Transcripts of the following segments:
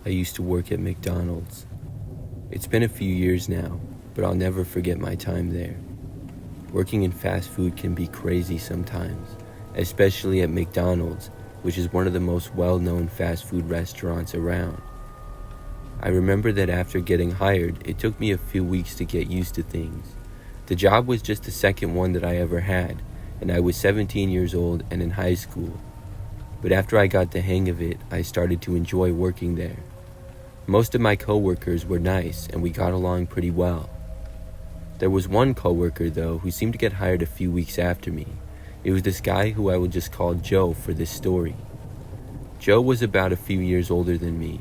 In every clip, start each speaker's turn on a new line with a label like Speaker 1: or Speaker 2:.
Speaker 1: I used to work at McDonald's. It's been a few years now, but I'll never forget my time there. Working in fast food can be crazy sometimes, especially at McDonald's, which is one of the most well-known fast food restaurants around. I remember that after getting hired, it took me a few weeks to get used to things. The job was just the second one that I ever had, and I was 17 years old and in high school. But after I got the hang of it, I started to enjoy working there. Most of my coworkers were nice, and we got along pretty well. There was one coworker, though, who seemed to get hired a few weeks after me. It was this guy who I will just call Joe for this story. Joe was about a few years older than me.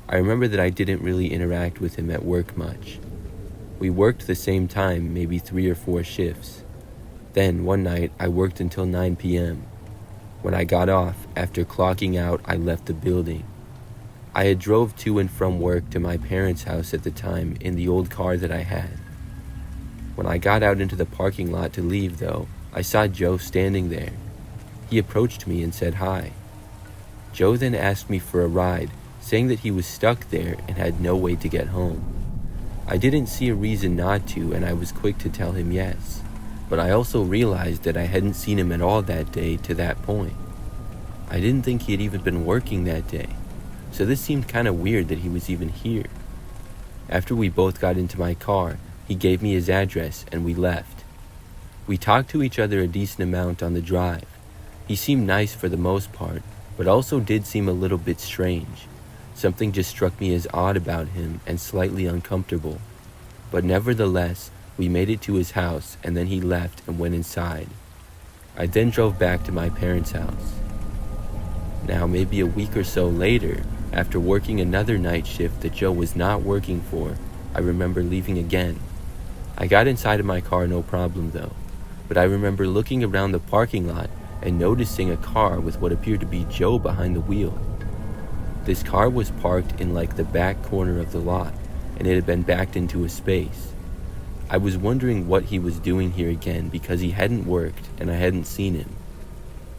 Speaker 1: I remember that I didn't really interact with him at work much. We worked the same time, maybe 3 or 4 shifts. Then, one night, I worked until 9 p.m. When I got off, after clocking out, I left the building. I had drove to and from work to my parents' house at the time in the old car that I had. When I got out into the parking lot to leave, though, I saw Joe standing there. He approached me and said hi. Joe then asked me for a ride, saying that he was stuck there and had no way to get home. I didn't see a reason not to, and I was quick to tell him yes. But I also realized that I hadn't seen him at all that day to that point. I didn't think he had even been working that day, so this seemed kind of weird that he was even here. After we both got into my car, he gave me his address and we left. We talked to each other a decent amount on the drive. He seemed nice for the most part, but also did seem a little bit strange. Something just struck me as odd about him and slightly uncomfortable. But nevertheless, we made it to his house and then he left and went inside. I then drove back to my parents' house. Now, maybe a week or so later, after working another night shift that Joe was not working for, I remember leaving again. I got inside of my car no problem though, but I remember looking around the parking lot and noticing a car with what appeared to be Joe behind the wheel. This car was parked in like the back corner of the lot, and it had been backed into a space. I was wondering what he was doing here again because he hadn't worked and I hadn't seen him.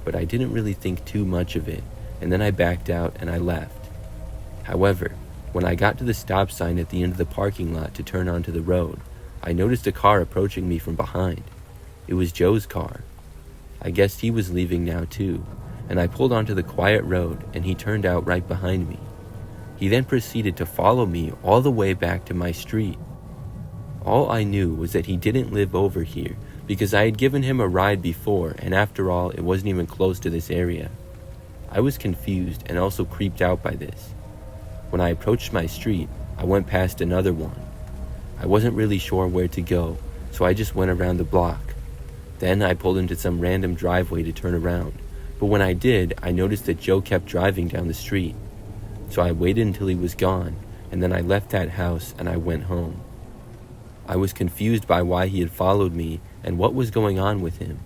Speaker 1: But I didn't really think too much of it, and then I backed out and I left. However, when I got to the stop sign at the end of the parking lot to turn onto the road, I noticed a car approaching me from behind. It was Joe's car. I guessed he was leaving now too, and I pulled onto the quiet road and he turned out right behind me. He then proceeded to follow me all the way back to my street. All I knew was that he didn't live over here because I had given him a ride before, and after all, it wasn't even close to this area. I was confused and also creeped out by this. When I approached my street, I went past another one. I wasn't really sure where to go, so I just went around the block. Then I pulled into some random driveway to turn around, but when I did, I noticed that Joe kept driving down the street. So I waited until he was gone, and then I left that house and I went home. I was confused by why he had followed me and what was going on with him.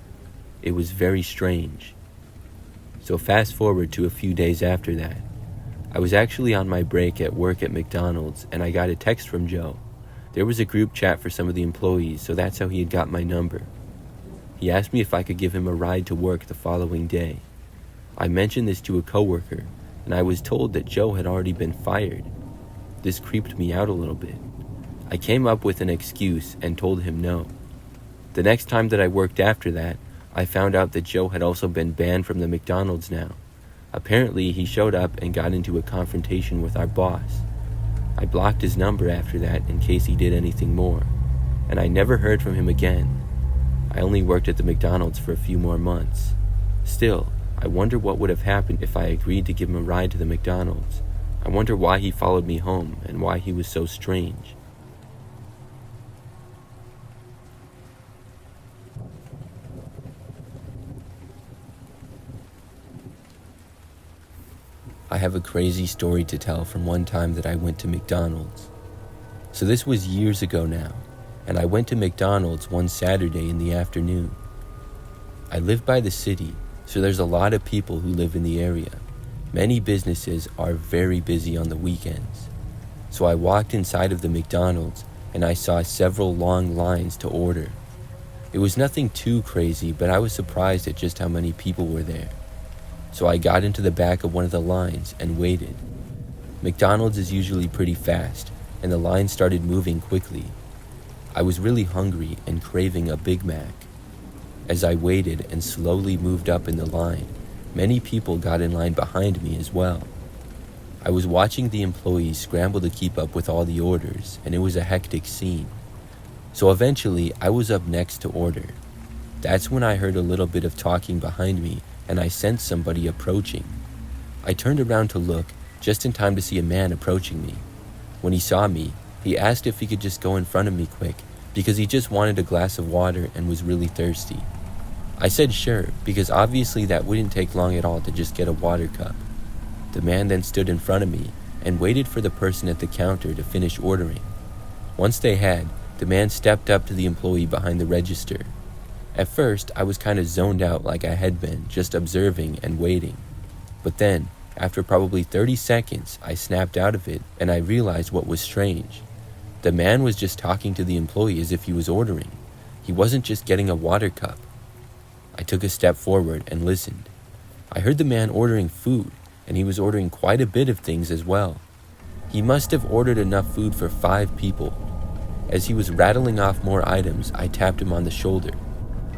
Speaker 1: It was very strange. So fast forward to a few days after that. I was actually on my break at work at McDonald's and I got a text from Joe. There was a group chat for some of the employees, so that's how he had got my number. He asked me if I could give him a ride to work the following day. I mentioned this to a coworker, and I was told that Joe had already been fired. This creeped me out a little bit. I came up with an excuse and told him no. The next time that I worked after that, I found out that Joe had also been banned from the McDonald's now. Apparently, he showed up and got into a confrontation with our boss. I blocked his number after that in case he did anything more, and I never heard from him again. I only worked at the McDonald's for a few more months. Still, I wonder what would have happened if I agreed to give him a ride to the McDonald's. I wonder why he followed me home and why he was so strange. I have a crazy story to tell from one time that I went to McDonald's. So this was years ago now, and I went to McDonald's one Saturday in the afternoon. I live by the city, so there's a lot of people who live in the area. Many businesses are very busy on the weekends. So I walked inside of the McDonald's and I saw several long lines to order. It was nothing too crazy, but I was surprised at just how many people were there. So I got into the back of one of the lines and waited. McDonald's is usually pretty fast, and the line started moving quickly. I was really hungry and craving a Big Mac. As I waited and slowly moved up in the line, many people got in line behind me as well. I was watching the employees scramble to keep up with all the orders, and it was a hectic scene. So eventually, I was up next to order. That's when I heard a little bit of talking behind me, and I sensed somebody approaching. I turned around to look, just in time to see a man approaching me. When he saw me, he asked if he could just go in front of me quick, because he just wanted a glass of water and was really thirsty. I said sure, because obviously that wouldn't take long at all to just get a water cup. The man then stood in front of me and waited for the person at the counter to finish ordering. Once they had, the man stepped up to the employee behind the register. At first, I was kind of zoned out like I had been, just observing and waiting. But then, after probably 30 seconds, I snapped out of it and I realized what was strange. The man was just talking to the employee as if he was ordering. He wasn't just getting a water cup. I took a step forward and listened. I heard the man ordering food, and he was ordering quite a bit of things as well. He must have ordered enough food for 5 people. As he was rattling off more items, I tapped him on the shoulder.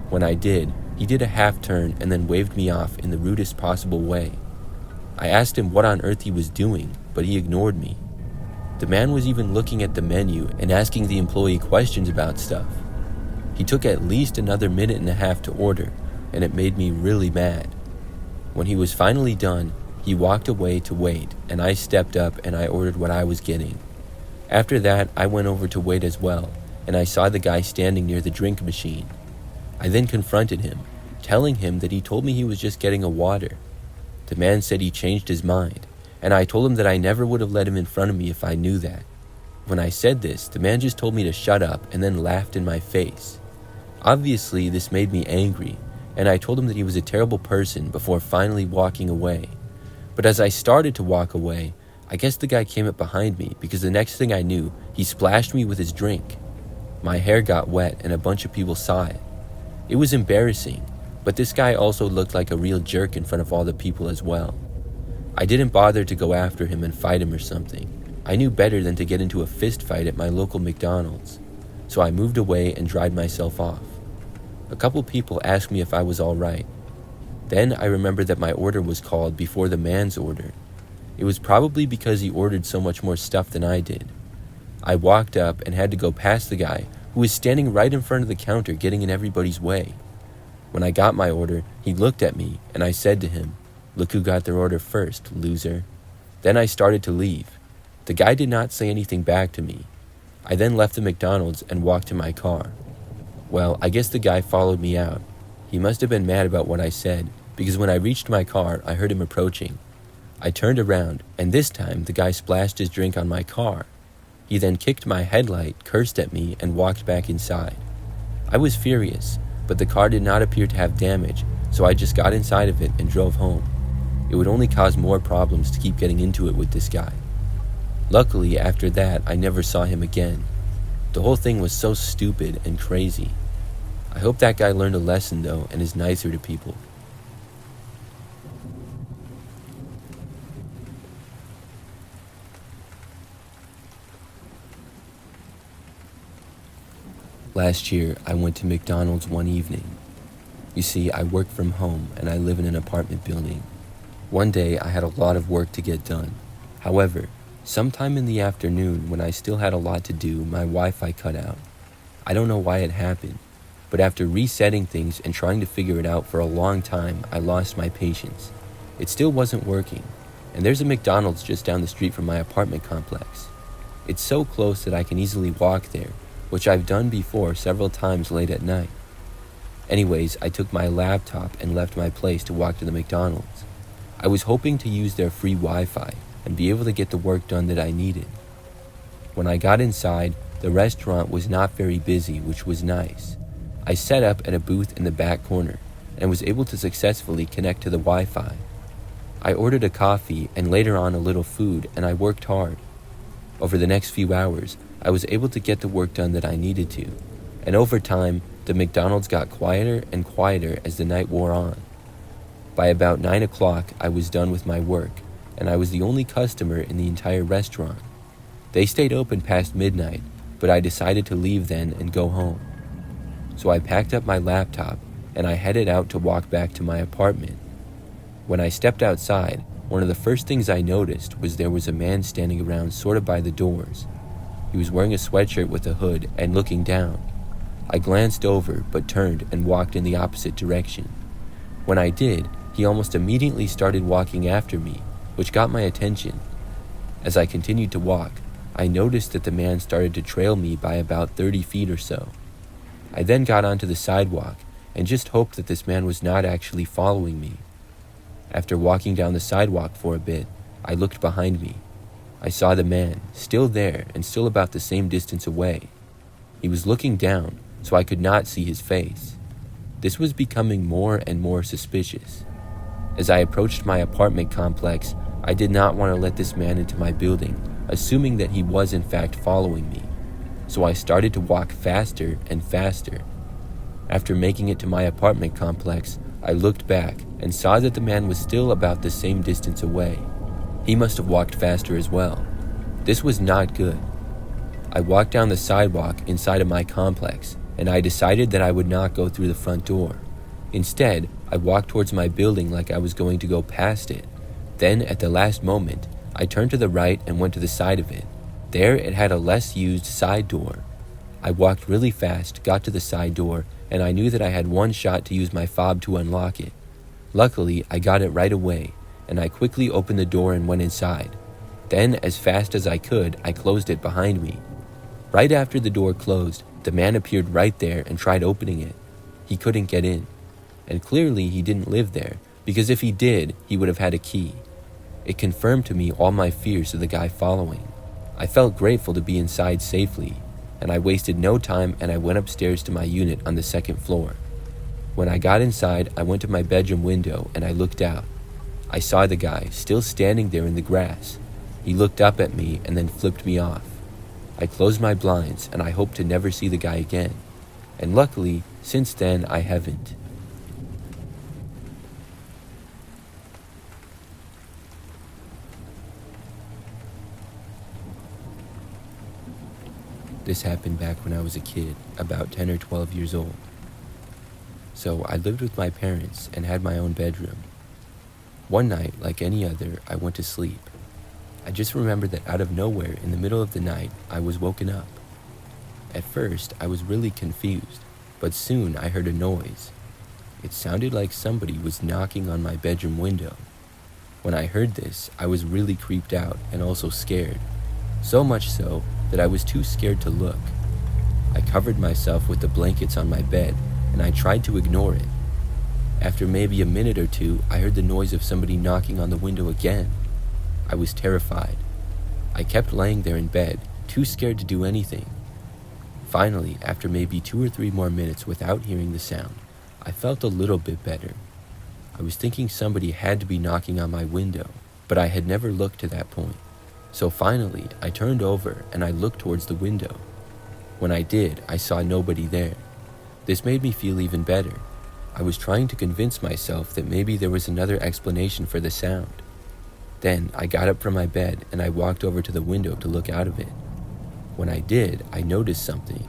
Speaker 1: When I did, he did a half turn and then waved me off in the rudest possible way. I asked him what on earth he was doing, but he ignored me. The man was even looking at the menu and asking the employee questions about stuff. He took at least another minute and a half to order, and it made me really mad. When he was finally done, he walked away to wait, and I stepped up and I ordered what I was getting. After that, I went over to wait as well, and I saw the guy standing near the drink machine. I then confronted him, telling him that he told me he was just getting a water. The man said he changed his mind, and I told him that I never would have let him in front of me if I knew that. When I said this, the man just told me to shut up and then laughed in my face. Obviously, this made me angry, and I told him that he was a terrible person before finally walking away. But as I started to walk away, I guess the guy came up behind me because the next thing I knew, he splashed me with his drink. My hair got wet and a bunch of people saw it. It was embarrassing, but this guy also looked like a real jerk in front of all the people as well. I didn't bother to go after him and fight him or something. I knew better than to get into a fist fight at my local McDonald's, so I moved away and dried myself off. A couple people asked me if I was all right. Then I remembered that my order was called before the man's order. It was probably because he ordered so much more stuff than I did. I walked up and had to go past the guy who was standing right in front of the counter getting in everybody's way. When I got my order, he looked at me and I said to him, "Look who got their order first, loser." Then I started to leave. The guy did not say anything back to me. I then left the McDonald's and walked to my car. Well, I guess the guy followed me out. He must have been mad about what I said, because when I reached my car, I heard him approaching. I turned around, and this time the guy splashed his drink on my car. He then kicked my headlight, cursed at me, and walked back inside. I was furious, but the car did not appear to have damage, so I just got inside of it and drove home. It would only cause more problems to keep getting into it with this guy. Luckily, after that, I never saw him again. The whole thing was so stupid and crazy. I hope that guy learned a lesson though and is nicer to people. Last year, I went to McDonald's one evening. You see, I work from home and I live in an apartment building. One day, I had a lot of work to get done. However, sometime in the afternoon when I still had a lot to do, my Wi-Fi cut out. I don't know why it happened, but after resetting things and trying to figure it out for a long time, I lost my patience. It still wasn't working, and there's a McDonald's just down the street from my apartment complex. It's so close that I can easily walk there, which I've done before several times late at night. Anyways, I took my laptop and left my place to walk to the McDonald's. I was hoping to use their free Wi-Fi and be able to get the work done that I needed. When I got inside, the restaurant was not very busy, which was nice. I set up at a booth in the back corner and was able to successfully connect to the Wi-Fi. I ordered a coffee and later on a little food, and I worked hard. Over the next few hours, I was able to get the work done that I needed to, and over time, the McDonald's got quieter and quieter as the night wore on. By about 9 o'clock, I was done with my work, and I was the only customer in the entire restaurant. They stayed open past midnight, but I decided to leave then and go home. So I packed up my laptop and I headed out to walk back to my apartment. When I stepped outside, one of the first things I noticed was there was a man standing around sort of by the doors. He was wearing a sweatshirt with a hood and looking down. I glanced over but turned and walked in the opposite direction. When I did, he almost immediately started walking after me, which got my attention. As I continued to walk, I noticed that the man started to trail me by about 30 feet or so. I then got onto the sidewalk and just hoped that this man was not actually following me. After walking down the sidewalk for a bit, I looked behind me. I saw the man, still there and still about the same distance away. He was looking down, so I could not see his face. This was becoming more and more suspicious. As I approached my apartment complex, I did not want to let this man into my building, assuming that he was in fact following me. So I started to walk faster and faster. After making it to my apartment complex, I looked back and saw that the man was still about the same distance away. He must have walked faster as well. This was not good. I walked down the sidewalk inside of my complex, and I decided that I would not go through the front door. Instead, I walked towards my building like I was going to go past it. Then, at the last moment, I turned to the right and went to the side of it. There, it had a less used side door. I walked really fast, got to the side door, and I knew that I had one shot to use my fob to unlock it. Luckily, I got it right away, and I quickly opened the door and went inside. Then, as fast as I could, I closed it behind me. Right after the door closed, the man appeared right there and tried opening it. He couldn't get in. And clearly he didn't live there, because if he did, he would have had a key. It confirmed to me all my fears of the guy following. I felt grateful to be inside safely, and I wasted no time and I went upstairs to my unit on the second floor. When I got inside, I went to my bedroom window and I looked out. I saw the guy still standing there in the grass. He looked up at me and then flipped me off. I closed my blinds and I hoped to never see the guy again. And luckily, since then, I haven't. This happened back when I was a kid, about 10 or 12 years old. So I lived with my parents and had my own bedroom. One night, like any other, I went to sleep. I just remember that out of nowhere, in the middle of the night, I was woken up. At first, I was really confused, but soon I heard a noise. It sounded like somebody was knocking on my bedroom window. When I heard this, I was really creeped out and also scared. So much so that I was too scared to look. I covered myself with the blankets on my bed and I tried to ignore it. After maybe a minute or two, I heard the noise of somebody knocking on the window again. I was terrified. I kept laying there in bed, too scared to do anything. Finally, after maybe 2 or 3 more minutes without hearing the sound, I felt a little bit better. I was thinking somebody had to be knocking on my window, but I had never looked to that point. So finally, I turned over and I looked towards the window. When I did, I saw nobody there. This made me feel even better. I was trying to convince myself that maybe there was another explanation for the sound. Then I got up from my bed and I walked over to the window to look out of it. When I did, I noticed something.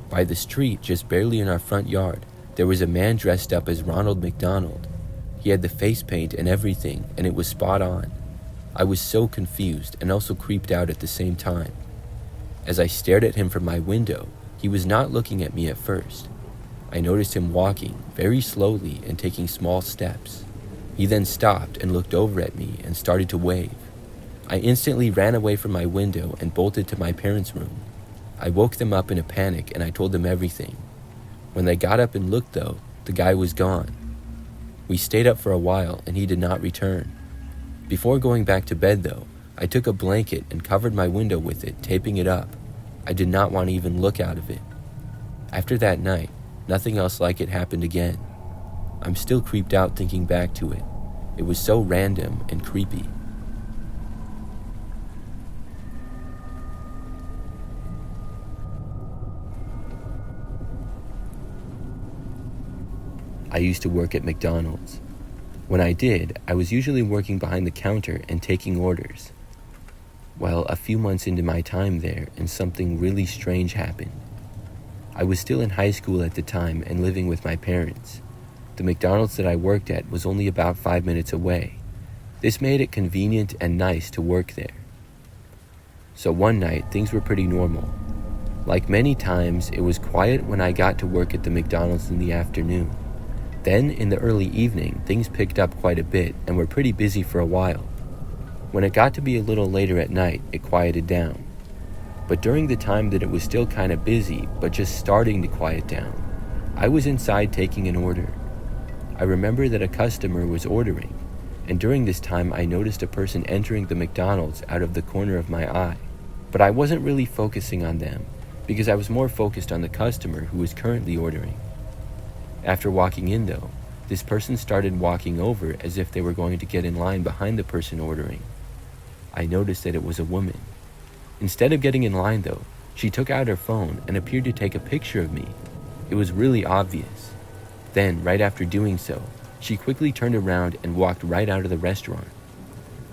Speaker 1: By the street, just barely in our front yard, there was a man dressed up as Ronald McDonald. He had the face paint and everything, and it was spot on. I was so confused and also creeped out at the same time. As I stared at him from my window, he was not looking at me at first. I noticed him walking very slowly and taking small steps. He then stopped and looked over at me and started to wave. I instantly ran away from my window and bolted to my parents' room. I woke them up in a panic and I told them everything. When they got up and looked though, the guy was gone. We stayed up for a while and he did not return. Before going back to bed though, I took a blanket and covered my window with it, taping it up. I did not want to even look out of it. After that night, nothing else like it happened again. I'm still creeped out thinking back to it. It was so random and creepy. I used to work at McDonald's. When I did, I was usually working behind the counter and taking orders. Well, a few months into my time there, and something really strange happened. I was still in high school at the time and living with my parents. The McDonald's that I worked at was only about 5 minutes away. This made it convenient and nice to work there. So one night, things were pretty normal. Like many times, it was quiet when I got to work at the McDonald's in the afternoon. Then, in the early evening, things picked up quite a bit and were pretty busy for a while. When it got to be a little later at night, it quieted down. But during the time that it was still kind of busy, but just starting to quiet down, I was inside taking an order. I remember that a customer was ordering, and during this time I noticed a person entering the McDonald's out of the corner of my eye. But I wasn't really focusing on them, because I was more focused on the customer who was currently ordering. After walking in though, this person started walking over as if they were going to get in line behind the person ordering. I noticed that it was a woman. Instead of getting in line though, she took out her phone and appeared to take a picture of me. It was really obvious. Then, right after doing so, she quickly turned around and walked right out of the restaurant.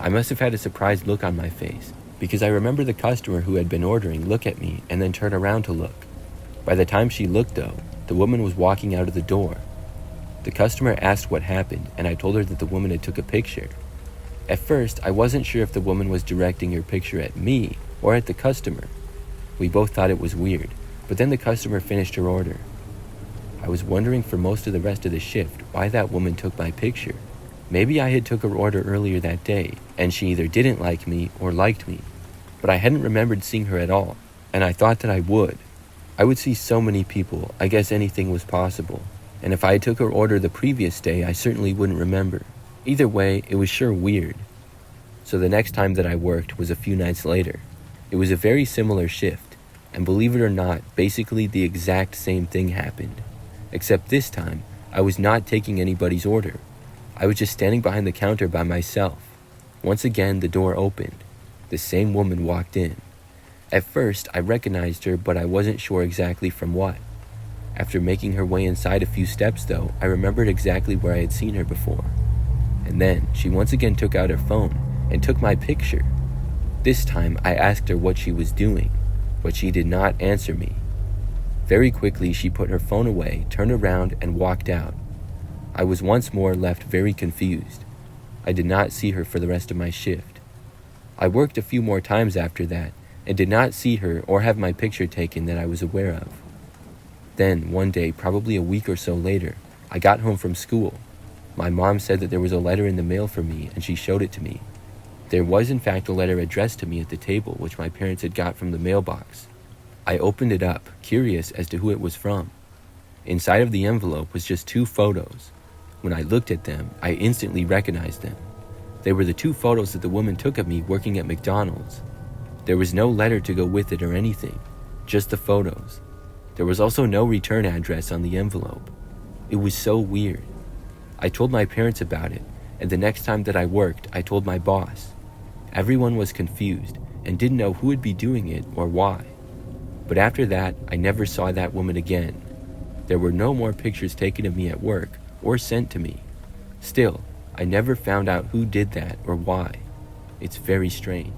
Speaker 1: I must have had a surprised look on my face, because I remember the customer who had been ordering look at me and then turn around to look. By the time she looked though, the woman was walking out of the door. The customer asked what happened, and I told her that the woman had took a picture. At first, I wasn't sure if the woman was directing her picture at me or at the customer. We both thought it was weird, but then the customer finished her order. I was wondering for most of the rest of the shift why that woman took my picture. Maybe I had took her order earlier that day, and she either didn't like me or liked me, but I hadn't remembered seeing her at all, and I thought that I would. I would see so many people, I guess anything was possible, and if I had took her order the previous day, I certainly wouldn't remember. Either way, it was sure weird. So the next time that I worked was a few nights later. It was a very similar shift, and believe it or not, basically the exact same thing happened. Except this time, I was not taking anybody's order. I was just standing behind the counter by myself. Once again, the door opened. The same woman walked in. At first, I recognized her, but I wasn't sure exactly from what. After making her way inside a few steps though, I remembered exactly where I had seen her before. And then, she once again took out her phone and took my picture. This time, I asked her what she was doing, but she did not answer me. Very quickly, she put her phone away, turned around, and walked out. I was once more left very confused. I did not see her for the rest of my shift. I worked a few more times after that, and did not see her or have my picture taken that I was aware of. Then, one day, probably a week or so later, I got home from school. My mom said that there was a letter in the mail for me, and she showed it to me. There was in fact a letter addressed to me at the table, which my parents had got from the mailbox. I opened it up, curious as to who it was from. Inside of the envelope was just 2 photos. When I looked at them, I instantly recognized them. They were the 2 photos that the woman took of me working at McDonald's. There was no letter to go with it or anything, just the photos. There was also no return address on the envelope. It was so weird. I told my parents about it, and the next time that I worked, I told my boss. Everyone was confused and didn't know who would be doing it or why. But after that, I never saw that woman again. There were no more pictures taken of me at work or sent to me. Still, I never found out who did that or why. It's very strange.